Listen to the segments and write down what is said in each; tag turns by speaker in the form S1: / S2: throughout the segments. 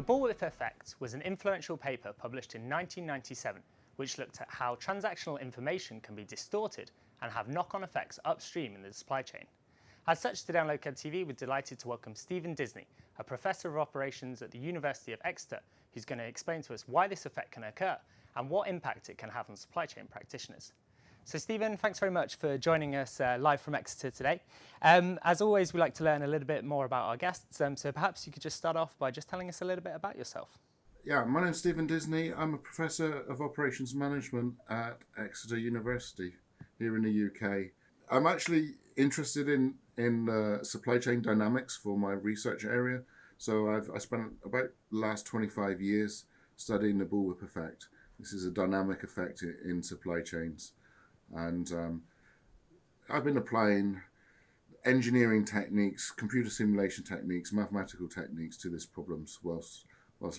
S1: Bullwhip Effect was an influential paper published in 1997, which looked at how transactional information can be distorted and have knock-on effects upstream in the supply chain. As such, today on LokadTV, we're delighted to welcome Stephen Disney, a professor of operations at the University of Exeter, who's going to explain to us why this effect can occur and what impact it can have on supply chain practitioners. So Stephen, thanks very much for joining us live from Exeter today. As always, we like to learn a little bit more about our guests, so perhaps you could just start off by just telling us a little bit about yourself.
S2: Yeah, my name's Stephen Disney. I'm a professor of operations management at Exeter University here in the UK. I'm actually interested in supply chain dynamics for my research area. So I spent about the last 25 years studying the Bullwhip Effect. This is a dynamic effect in supply chains. And I've been applying engineering techniques, computer simulation techniques, mathematical techniques to this problems whilst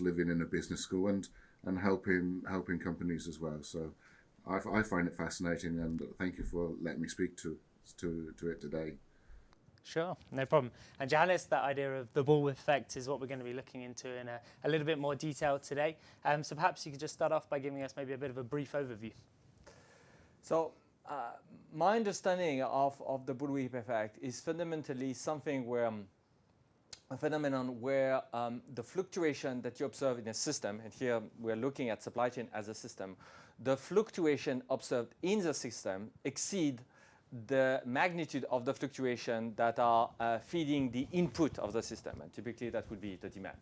S2: living in a business school and helping companies as well. So I find it fascinating, and thank you for letting me speak to it today.
S1: Sure, no problem. And Johannes, that idea of the Bullwhip effect is what we're going to be looking into in a little bit more detail today. So perhaps you could just start off by giving us maybe a bit of a brief overview.
S3: So my understanding of the Bullwhip effect is fundamentally something where a phenomenon where the fluctuation that you observe in a system, and here we're looking at supply chain as a system, the fluctuation observed in the system exceed the magnitude of the fluctuation that are feeding the input of the system, and typically that would be the demand,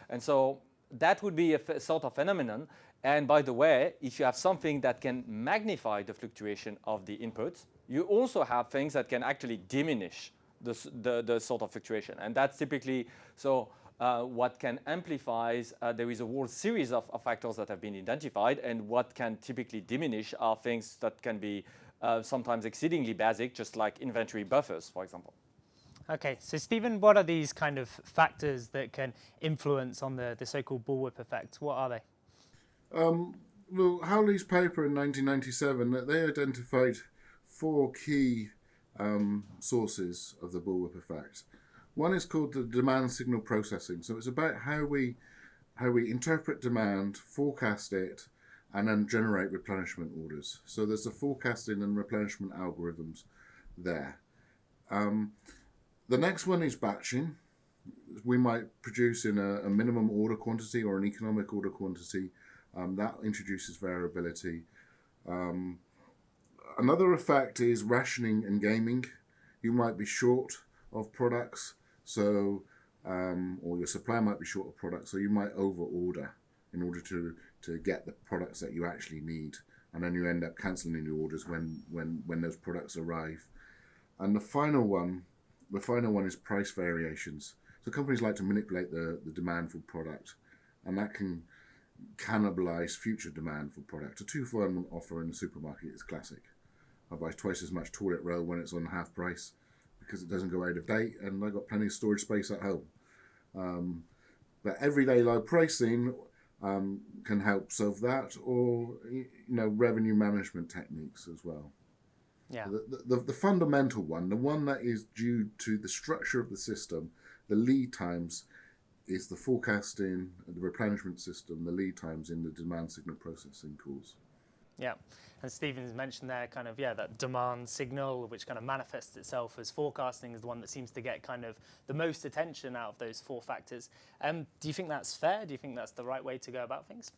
S3: and so that would be a sort of phenomenon. And by the way, if you have something that can magnify the fluctuation of the input, you also have things that can actually diminish the sort of fluctuation, and that's typically so. What can amplify, there is a whole series of factors that have been identified, and what can typically diminish are things that can be sometimes exceedingly basic, just like inventory buffers, for example.
S1: Okay, so Stephen, what are these kind of factors that can influence on the so-called Bullwhip effect? What are they?
S2: Well, Howley's paper in 1997, they identified 4 key sources of the Bullwhip effect. One is called the demand signal processing. So it's about how we interpret demand, forecast it, and then generate replenishment orders. So there's the forecasting and replenishment algorithms there. The next one is batching. We might produce in a minimum order quantity or an economic order quantity. That introduces variability. Another effect is rationing and gaming. You might be short of products, so or your supplier might be short of products, so you might over-order in order to get the products that you actually need, and then you end up cancelling the orders when those products arrive. And the final one is price variations. So companies like to manipulate the demand for product, and that can cannibalize future demand for product. A 2-for-1 offer in the supermarket is classic. I buy twice as much toilet roll when it's on half price because it doesn't go out of date, and I've got plenty of storage space at home. But everyday low pricing can help solve that, or revenue management techniques as well.
S1: Yeah.
S2: The fundamental one, the one that is due to the structure of the system, the lead times, is the forecasting, the replenishment system, the lead times in the demand signal processing calls.
S1: Yeah, and Stephen's mentioned there that demand signal, which kind of manifests itself as forecasting, is the one that seems to get kind of the most attention out of those 4 factors. Do you think that's fair? Do you think that's the right way to go about things?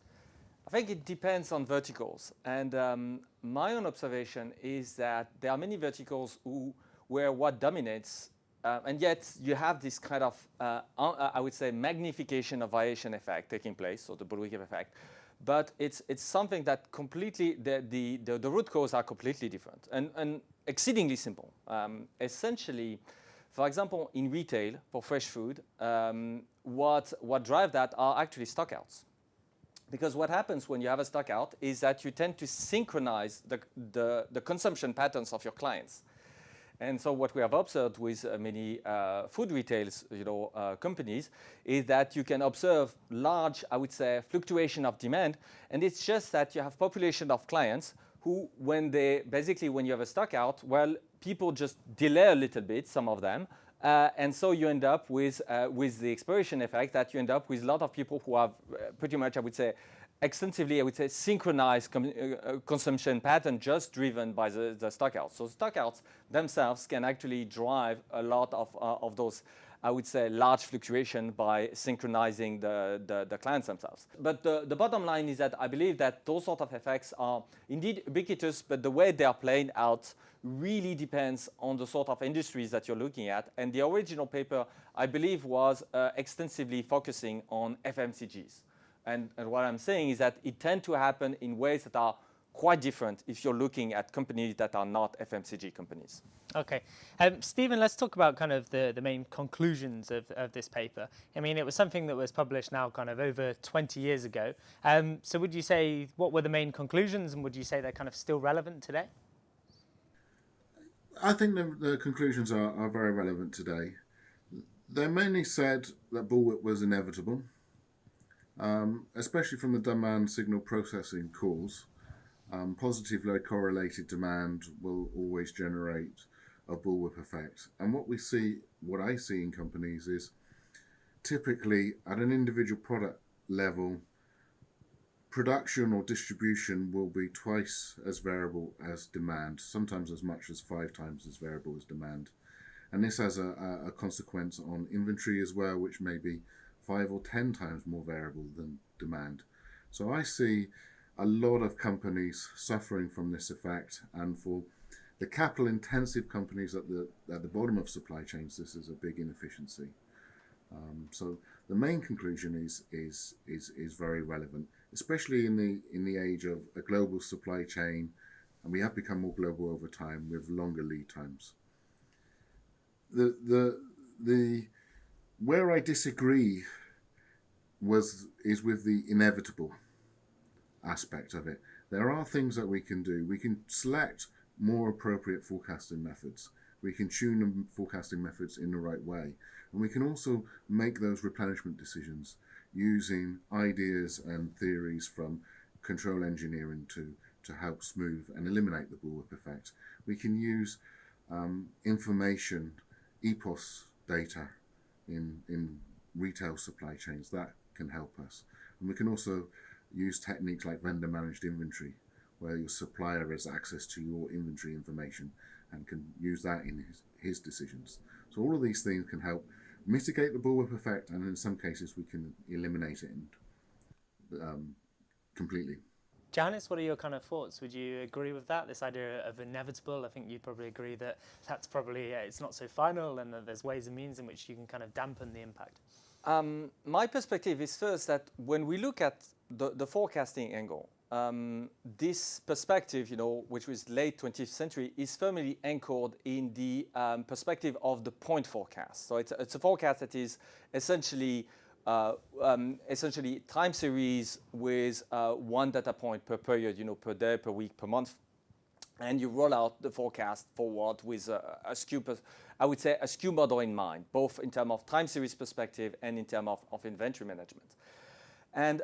S3: I think it depends on verticals, and my own observation is that there are many verticals where what dominates, and yet you have this kind of, I would say, magnification of variation effect taking place, so the Bullwhip effect. But it's something that completely, the root cause are completely different and exceedingly simple. Essentially, for example, in retail for fresh food, what drive that are actually stockouts. Because what happens when you have a stockout is that you tend to synchronize the consumption patterns of your clients. And so what we have observed with many food retails, companies, is that you can observe large, I would say, fluctuation of demand. And it's just that you have population of clients who, when you have a stock out, well, people just delay a little bit, some of them, And so you end up with the expiration effect, that you end up with a lot of people who have pretty much, I would say, extensively, I would say, synchronized consumption pattern just driven by the stockouts. So stockouts themselves can actually drive a lot of those, I would say, large fluctuation by synchronizing the clients themselves. But the bottom line is that I believe that those sort of effects are indeed ubiquitous, but the way they are playing out really depends on the sort of industries that you're looking at. And the original paper, I believe, was extensively focusing on FMCGs. And what I'm saying is that it tends to happen in ways that are quite different if you're looking at companies that are not FMCG companies.
S1: Okay. Stephen, let's talk about kind of the main conclusions of this paper. I mean, it was something that was published now kind of over 20 years ago. So would you say, what were the main conclusions, and would you say they're kind of still relevant today?
S2: I think the conclusions are very relevant today. They mainly said that bullwhip was inevitable, especially from the demand signal processing cause. Positively correlated demand will always generate a bullwhip effect. And what I see in companies is typically at an individual product level, production or distribution will be twice as variable as demand, sometimes as much as 5 times as variable as demand. And this has a consequence on inventory as well, which may be 5 or 10 times more variable than demand. So I see a lot of companies suffering from this effect, and for the capital intensive companies at the bottom of supply chains, this is a big inefficiency. So the main conclusion is very relevant, especially in the age of a global supply chain, and we have become more global over time with longer lead times. Where I disagree is with the inevitable aspect of it. There are things that we can do. We can select more appropriate forecasting methods. We can tune the forecasting methods in the right way. And we can also make those replenishment decisions using ideas and theories from control engineering to help smooth and eliminate the bullwhip effect. We can use information, EPOS data in retail supply chains. That can help us. And we can also use techniques like vendor managed inventory, where your supplier has access to your inventory information and can use that in his decisions. So all of these things can help mitigate the bullwhip effect, and in some cases we can eliminate it completely.
S1: Janice, what are your kind of thoughts? Would you agree with that, this idea of inevitable? I think you'd probably agree that that's probably, it's not so final, and that there's ways and means in which you can kind of dampen the impact.
S3: My perspective is first that when we look at the forecasting angle, this perspective, which was late 20th century, is firmly anchored in the perspective of the point forecast. So it's a forecast that is essentially time series with one data point per period, per day, per week, per month. And you roll out the forecast forward with a skew model in mind, both in terms of time series perspective and in terms of inventory management. And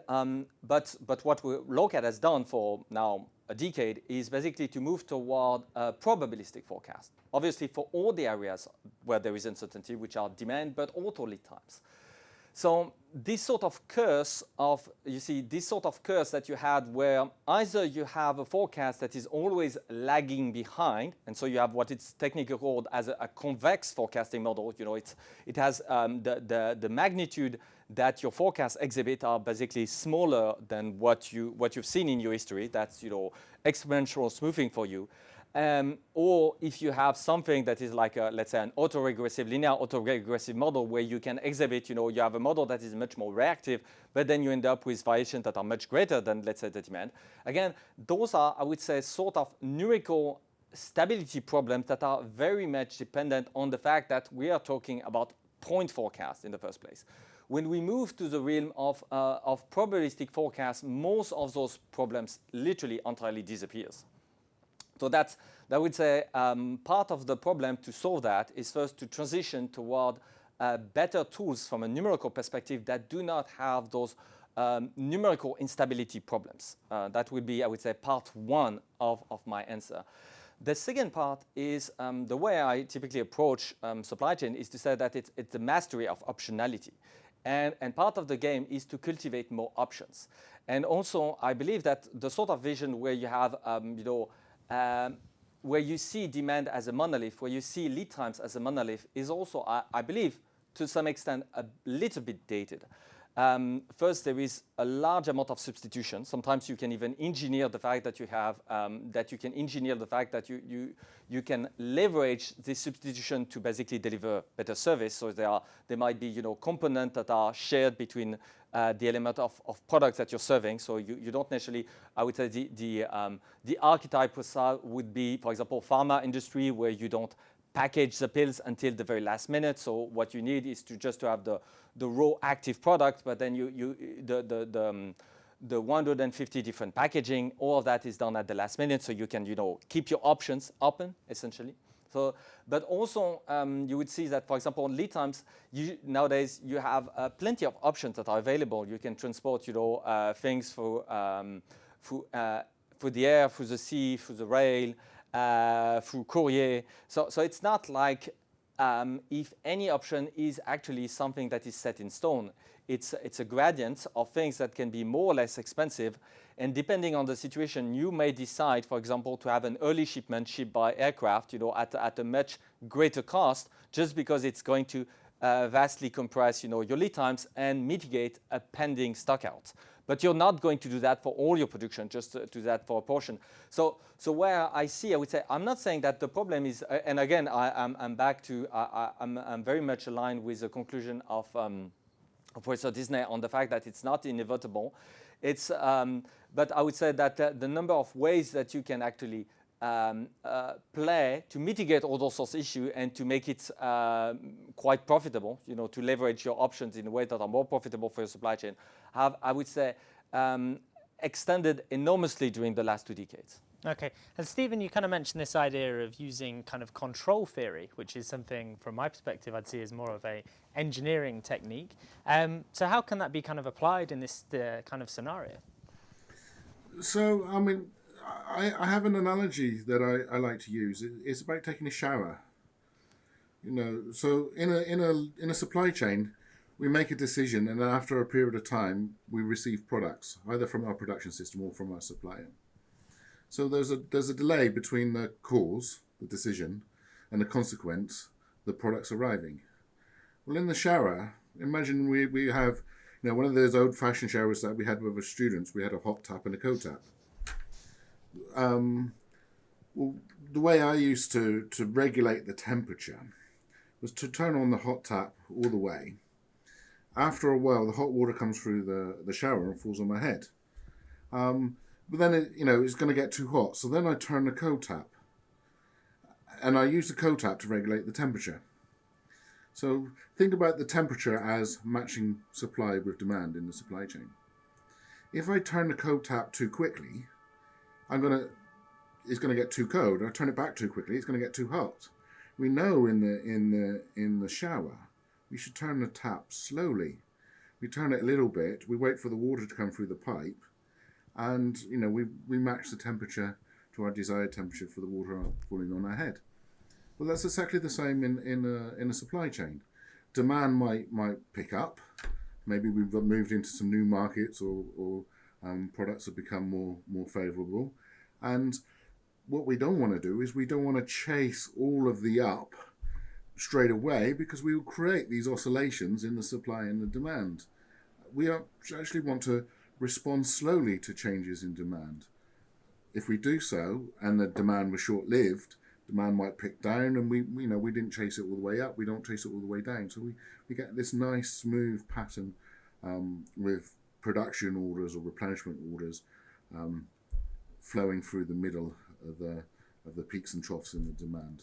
S3: but what Lokad has done for now a decade is basically to move toward a probabilistic forecast. Obviously, for all the areas where there is uncertainty, which are demand, but also lead times. So this sort of curse that you had, where either you have a forecast that is always lagging behind, and so you have what it's technically called as a convex forecasting model. It has the magnitude that your forecasts exhibit are basically smaller than what you've seen in your history. That's exponential smoothing for you. Or if you have something that is like let's say an linear autoregressive model, where you can exhibit, you have a model that is much more reactive, but then you end up with variations that are much greater than, let's say, the demand. Again, those are, I would say, sort of numerical stability problems that are very much dependent on the fact that we are talking about point forecast in the first place. When we move to the realm of probabilistic forecast, most of those problems literally entirely disappears. So that I would say part of the problem to solve that is first to transition toward better tools from a numerical perspective that do not have those numerical instability problems. That would be, I would say, part one of my answer. The second part is the way I typically approach supply chain is to say that it's the mastery of optionality. And part of the game is to cultivate more options. And also, I believe that the sort of vision where you have, where you see demand as a monolith, where you see lead times as a monolith, is also, I believe, to some extent, a little bit dated. First, there is a large amount of substitution. Sometimes you can even engineer the fact that you have, that you can engineer the fact that you can leverage this substitution to basically deliver better service. So there might be components that are shared between the element of products that you're serving. So you don't necessarily, I would say the archetype would be, for example, pharma industry, where you don't package the pills until the very last minute. So what you need is just to have the raw active product, but then the 150 different packaging, all of that is done at the last minute, so you can keep your options open essentially. So, but also you would see that, for example, on lead times, nowadays you have plenty of options that are available. You can transport things through the air, through the sea, through the rail, through courier. So it's not like if any option is actually something that is set in stone. It's a gradient of things that can be more or less expensive. And depending on the situation, you may decide, for example, to have an early shipment shipped by aircraft, at a much greater cost, just because it's going to vastly compress, your lead times and mitigate a pending stockout. But you're not going to do that for all your production, just to do that for a portion. So where I would say, I'm not saying that the problem is, and again, I'm back to, I'm very much aligned with the conclusion of Professor Disney on the fact that it's not inevitable. It's, but I would say that the number of ways that you can actually play to mitigate all those sorts of issues and to make it quite profitable, to leverage your options in a way that are more profitable for your supply chain, have, I would say, extended enormously during the last 2 decades.
S1: Okay, and Stephen, you kind of mentioned this idea of using kind of control theory, which is something, from my perspective, I'd see as more of a engineering technique. So how can that be kind of applied in this kind of scenario?
S2: So, I mean, I have an analogy that I like to use. It's about taking a shower. So in a supply chain, we make a decision, and then after a period of time, we receive products either from our production system or from our supplier. So there's a delay between the cause, the decision, and the consequence, the products arriving. Well, in the shower, imagine we have, one of those old-fashioned showers that we had with our students. We had a hot tap and a cold tap. Well, the way I used to regulate the temperature was to turn on the hot tap all the way. After a while, the hot water comes through the shower and falls on my head. But then it's going to get too hot. So then I turn the cold tap, and I use the cold tap to regulate the temperature. So think about the temperature as matching supply with demand in the supply chain. If I turn the cold tap too quickly, it's going to get too cold. I turn it back too quickly, it's going to get too hot. We know in the shower, we should turn the tap slowly. We turn it a little bit. We wait for the water to come through the pipe, and we match the temperature to our desired temperature for the water falling on our head. Well, that's exactly the same in a supply chain. Demand might pick up. Maybe we've moved into some new markets, or products have become more favourable. And what we don't want to do is we don't want to chase all of the up straight away, because we will create these oscillations in the supply and the demand. We actually want to respond slowly to changes in demand. If we do so, and the demand was short-lived, demand might pick down, and we didn't chase it all the way up. We don't chase it all the way down. So we get this nice smooth pattern with production orders or replenishment orders flowing through the middle of the peaks and troughs in the demand.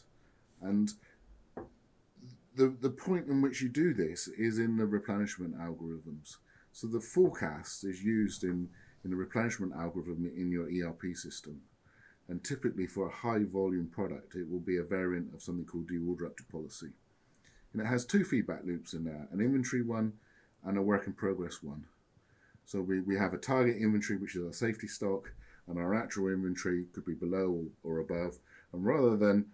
S2: And the point in which you do this is in the replenishment algorithms. So the forecast is used in the replenishment algorithm in your ERP system. And typically for a high volume product, it will be a variant of something called the order up to policy. And it has two feedback loops in there, an inventory one and a work in progress one. So we have a target inventory, which is our safety stock, and our actual inventory could be below or above. And rather than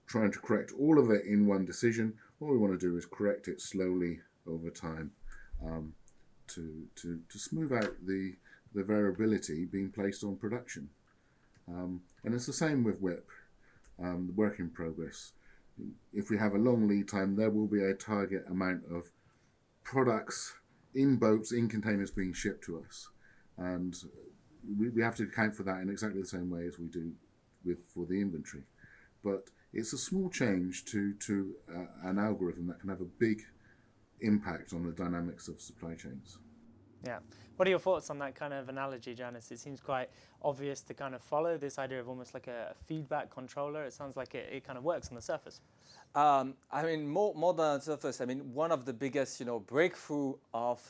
S2: trying to correct all of it in one decision, what we want to do is correct it slowly over time, to smooth out the variability being placed on production. And it's the same with WIP, the work in progress. If we have a long lead time, there will be a target amount of products in boats, in containers being shipped to us. And we have to account for that in exactly the same way as we do for the inventory. But it's a small change to an algorithm that can have a big impact on the dynamics of supply chains.
S1: Yeah. What are your thoughts on that kind of analogy, Janice? It seems quite obvious to kind of follow this idea of almost like a feedback controller. It sounds like it kind of works on the surface.
S3: I mean, more than on the surface. I mean, one of the biggest, breakthrough of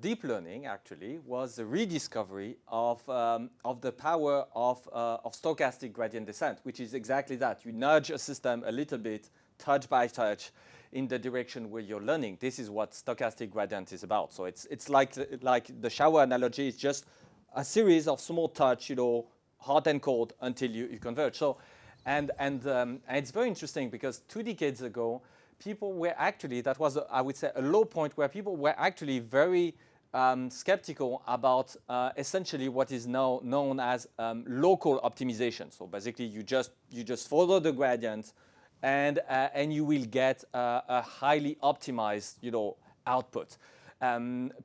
S3: deep learning actually was the rediscovery of the power of stochastic gradient descent, which is exactly that. You nudge a system a little bit, touch by touch, in the direction where you're learning. This is what stochastic gradient is about. So it's like the shower analogy. It's just a series of small touch, hot and cold until you converge. So, and it's very interesting because 2 decades ago, people were actually, that was, I would say, a low point where people were actually very skeptical about essentially what is now known as local optimization. So basically, you just follow the gradient, and you will get a highly optimized, output.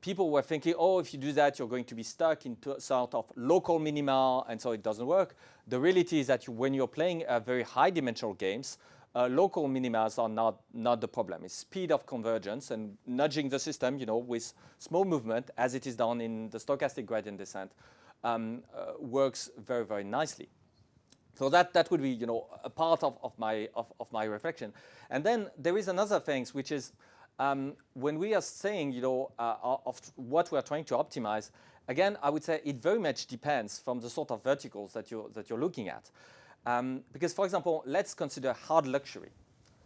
S3: People were thinking, oh, if you do that, you're going to be stuck into sort of local minima, and so it doesn't work. The reality is that when you're playing very high-dimensional games, local minimas are not the problem. It's speed of convergence and nudging the system, with small movement, as it is done in the stochastic gradient descent, works very, very nicely. So that would be, a part of my reflection. And then there is another thing, which is when we are saying, of what we are trying to optimize, again, I would say it very much depends from the sort of verticals that you're looking at. Because, for example, let's consider hard luxury.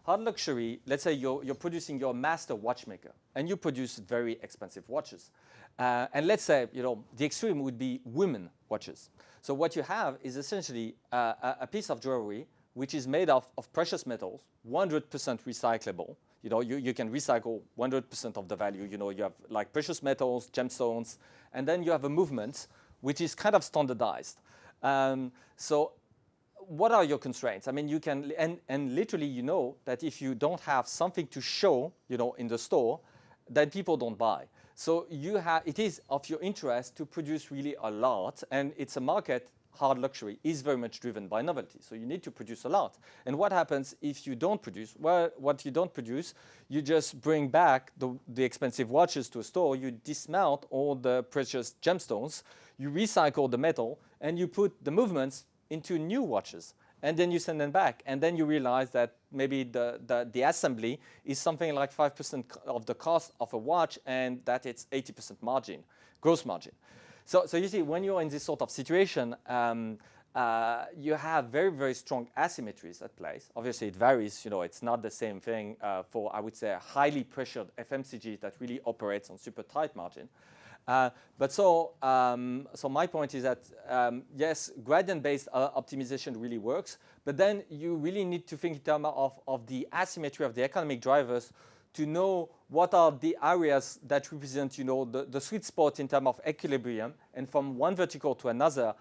S3: Hard luxury, let's say you're producing your master watchmaker, and you produce very expensive watches. And let's say, the extreme would be women watches. So what you have is essentially a piece of jewelry which is made of precious metals, 100% recyclable. You can recycle 100% of the value. You have like precious metals, gemstones, and then you have a movement which is kind of standardized. So what are your constraints? I mean, you can, and literally, that if you don't have something to show, in the store, then people don't buy. So it is of your interest to produce really a lot, and it's a market, hard luxury, is very much driven by novelty. So you need to produce a lot. And what happens if you don't produce? Well, what you don't produce, you just bring back the expensive watches to a store, you dismount all the precious gemstones, you recycle the metal, and you put the movements into new watches. And then you send them back. And then you realize that maybe the assembly is something like 5% of the cost of a watch, and that it's 80% margin, gross margin. So you see, when you're in this sort of situation, you have very, very strong asymmetries at play. Obviously, it varies. It's not the same thing for, I would say, a highly pressured FMCG that really operates on super tight margin. So my point is that, yes, gradient-based optimization really works, but then you really need to think in terms of the asymmetry of the economic drivers to know what are the areas that represent, the sweet spot in terms of equilibrium, and from one vertical to another,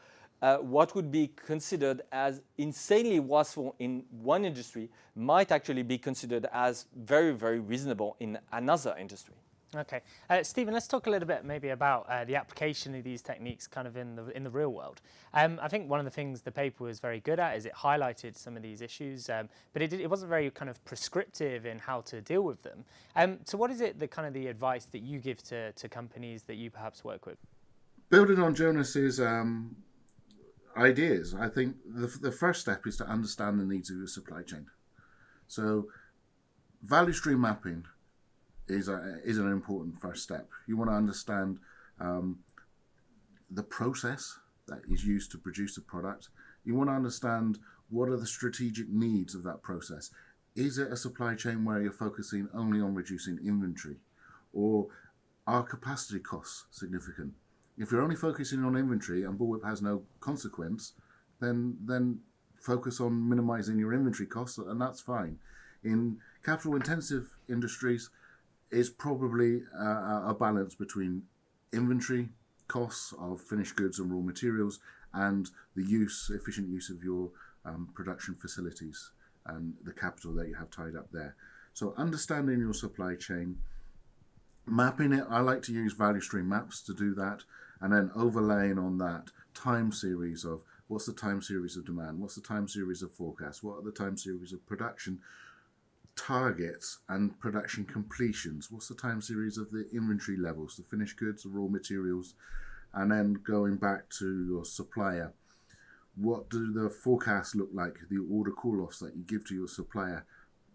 S3: what would be considered as insanely wasteful in one industry might actually be considered as very, very reasonable in another industry.
S1: Okay, Stephen, let's talk a little bit maybe about the application of these techniques kind of in the real world. I think one of the things the paper was very good at is it highlighted some of these issues, but it wasn't very kind of prescriptive in how to deal with them. So what is it, the advice that you give to companies that you perhaps work with?
S2: Building on Jonas's ideas, I think the first step is to understand the needs of your supply chain. So value stream mapping is an important first step. You want to understand the process that is used to produce a product. You want to understand what are the strategic needs of that process. Is it a supply chain where you're focusing only on reducing inventory? Or are capacity costs significant? If you're only focusing on inventory and Bullwhip has no consequence, then focus on minimizing your inventory costs, and that's fine. In capital-intensive industries, it's probably a balance between inventory costs of finished goods and raw materials and the efficient use of your production facilities and the capital that you have tied up there. So understanding your supply chain, mapping it. I like to use value stream maps to do that, and then overlaying on that time series of what's the time series of demand, what's the time series of forecast, what are the time series of production targets and production completions, what's the time series of the inventory levels, the finished goods, the raw materials, and then going back to your supplier. What do the forecasts look like, the order call-offs that you give to your supplier?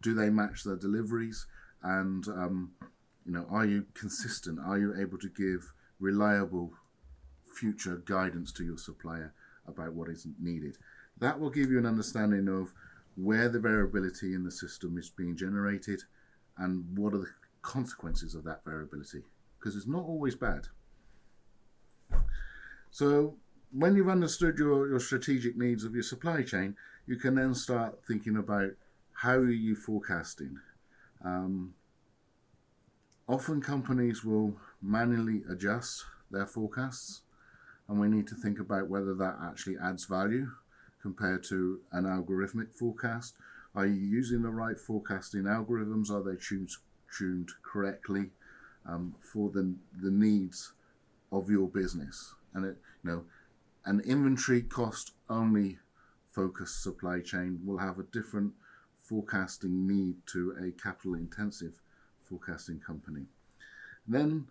S2: Do they match their deliveries? And are you consistent? Are you able to give reliable future guidance to your supplier about what is needed? That will give you an understanding of where the variability in the system is being generated and what are the consequences of that variability, because it's not always bad. So when you've understood your strategic needs of your supply chain, you can then start thinking about how are you forecasting. Often companies will manually adjust their forecasts, and we need to think about whether that actually adds value compared to an algorithmic forecast. Are you using the right forecasting algorithms? Are they tuned correctly for the needs of your business? And an inventory cost only focused supply chain will have a different forecasting need to a capital intensive forecasting company. Then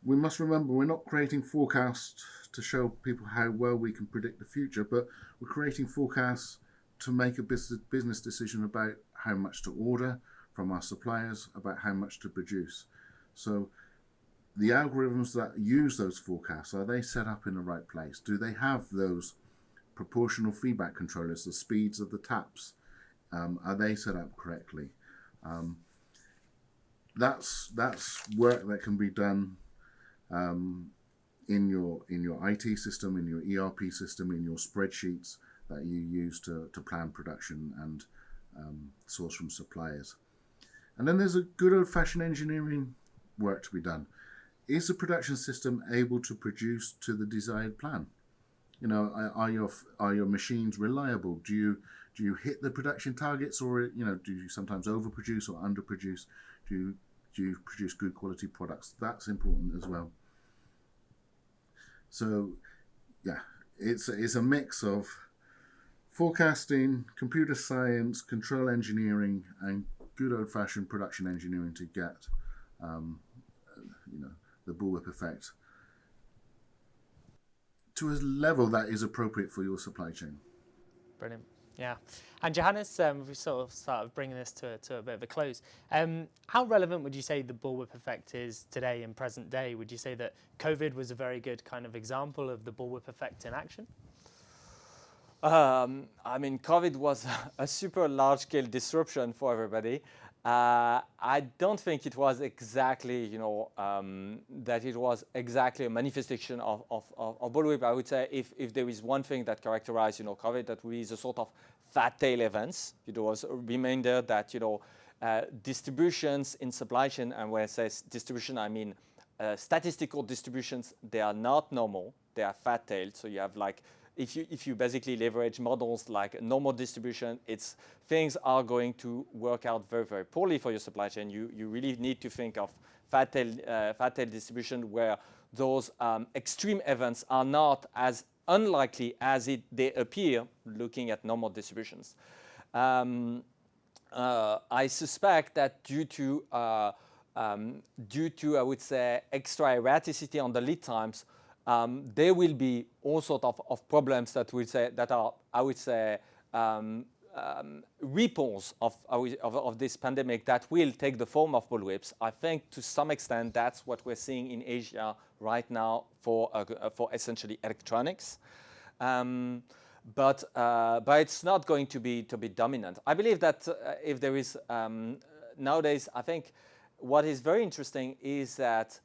S2: we must remember we're not creating forecasts to show people how well we can predict the future, but we're creating forecasts to make a business decision about how much to order from our suppliers, about how much to produce. So the algorithms that use those forecasts, are they set up in the right place? Do they have those proportional feedback controllers, the speeds of the taps? Are they set up correctly? That's work that can be done in your IT system, in your ERP system, in your spreadsheets that you use to plan production and source from suppliers. And then there's a good old-fashioned engineering work to be done. Is the production system able to produce to the desired plan? Are your machines reliable? Do you hit the production targets, or do you sometimes overproduce or underproduce? Do you produce good quality products? That's important as well. So yeah, it's a mix of forecasting, computer science, control engineering, and good old-fashioned production engineering to get the Bullwhip effect to a level that is appropriate for your supply chain.
S1: Brilliant. Yeah. And Johannes, we sort of started bringing this to a bit of a close. How relevant would you say the Bullwhip effect is today in present day? Would you say that COVID was a very good kind of example of the Bullwhip effect in action?
S3: COVID was a super large-scale disruption for everybody. I don't think it was exactly, that it was exactly a manifestation of Bullwhip. I would say if there is one thing that characterized, COVID, that would be the sort of fat tail events. It was a reminder that, distributions in supply chain, and when I say distribution, I mean statistical distributions, they are not normal. They are fat tailed. So you have if you basically leverage models like normal distribution, things are going to work out very, very poorly for your supply chain. You really need to think of fat tail distribution, where those extreme events are not as unlikely as they appear looking at normal distributions. I suspect that due to I would say extra erraticity on the lead times, there will be all sorts of problems that are, I would say, ripples of this pandemic that will take the form of bullwhips. I think to some extent that's what we're seeing in Asia right now for essentially electronics. But it's not going to be dominant. I believe that if there is nowadays, I think what is very interesting is that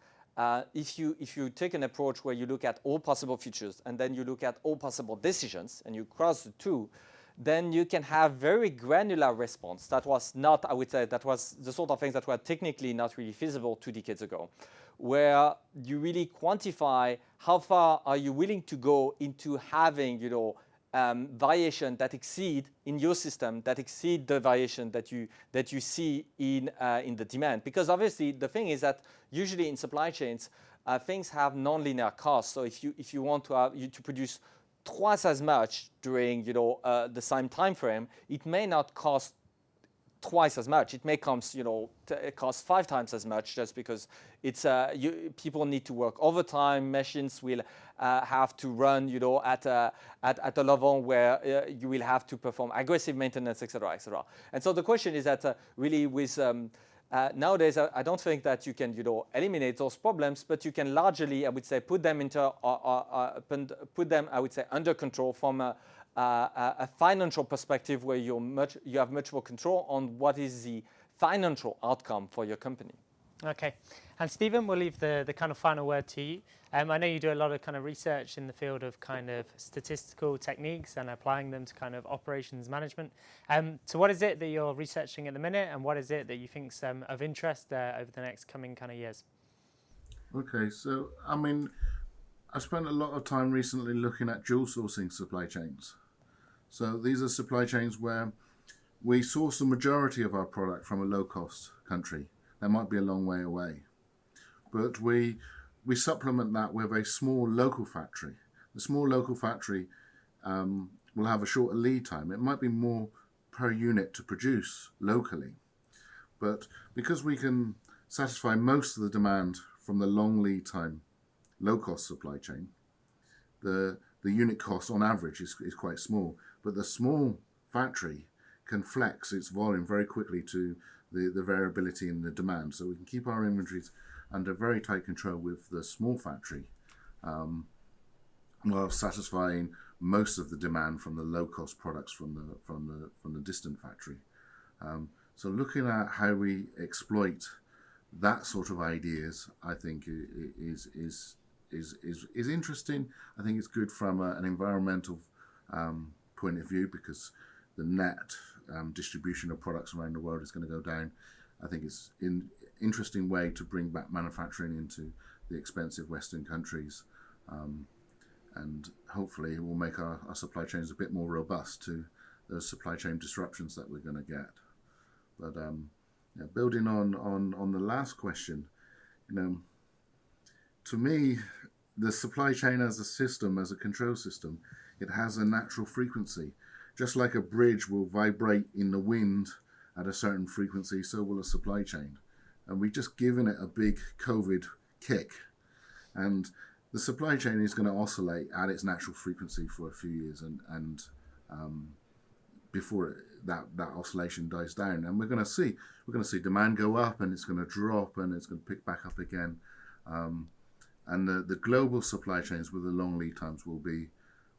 S3: if you take an approach where you look at all possible futures and then you look at all possible decisions and you cross the two, then you can have very granular response. That was not, I would say, that was the sort of things that were technically not really feasible 2 decades ago, where you really quantify how far are you willing to go into having, variation that exceed in your system, that exceed the variation that you see in the demand. Because obviously the thing is that usually in supply chains, things have nonlinear costs. So if you want to produce twice as much during the same time frame, it may not cost twice as much. It may cost it costs 5 times as much, just because it's people need to work overtime. Machines will have to run at a level where you will have to perform aggressive maintenance, etc., etc. And so the question is that really with nowadays, I don't think that you can, eliminate those problems, but you can largely, I would say, put them I would say, under control from a financial perspective, where you have much more control on what is the financial outcome for your company.
S1: Okay, and Stephen, we'll leave the kind of final word to you. I know you do a lot of kind of research in the field of kind of statistical techniques and applying them to kind of operations management. So what is it that you're researching at the minute, and what is it that you think's of interest over the next coming kind of years?
S2: Okay, so I mean, I spent a lot of time recently looking at dual sourcing supply chains. So these are supply chains where we source the majority of our product from a low-cost country. That might be a long way away, but we supplement that with a small local factory. The small local factory will have a shorter lead time. It might be more per unit to produce locally, but because we can satisfy most of the demand from the long lead time, low-cost supply chain, the unit cost on average is quite small, but the small factory can flex its volume very quickly to the variability in the demand. So we can keep our inventories under very tight control with the small factory, while satisfying most of the demand from the low-cost products from the distant factory. So looking at how we exploit that sort of ideas, I think is interesting. I think it's good from an environmental point of view, because the net distribution of products around the world is going to go down. I think it's an interesting way to bring back manufacturing into the expensive Western countries, and hopefully it will make our supply chains a bit more robust to those supply chain disruptions that we're going to get. But building on the last question, to me, the supply chain as a system, as a control system, it has a natural frequency. Just like a bridge will vibrate in the wind at a certain frequency, so will a supply chain. And we've just given it a big COVID kick. And the supply chain is going to oscillate at its natural frequency for a few years, and before that oscillation dies down. And we're going to see demand go up, and it's going to drop, and it's going to pick back up again. And the global supply chains with the long lead times will be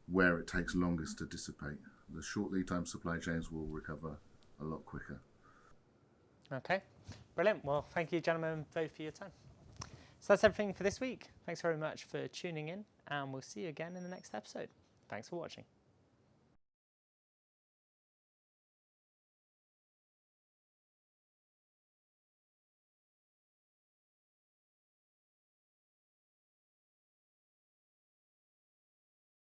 S2: where it takes longest to dissipate. The short lead time supply chains will recover a lot quicker.
S1: Okay, brilliant. Well, thank you, gentlemen, both for your time. So that's everything for this week. Thanks very much for tuning in, and we'll see you again in the next episode. Thanks for watching.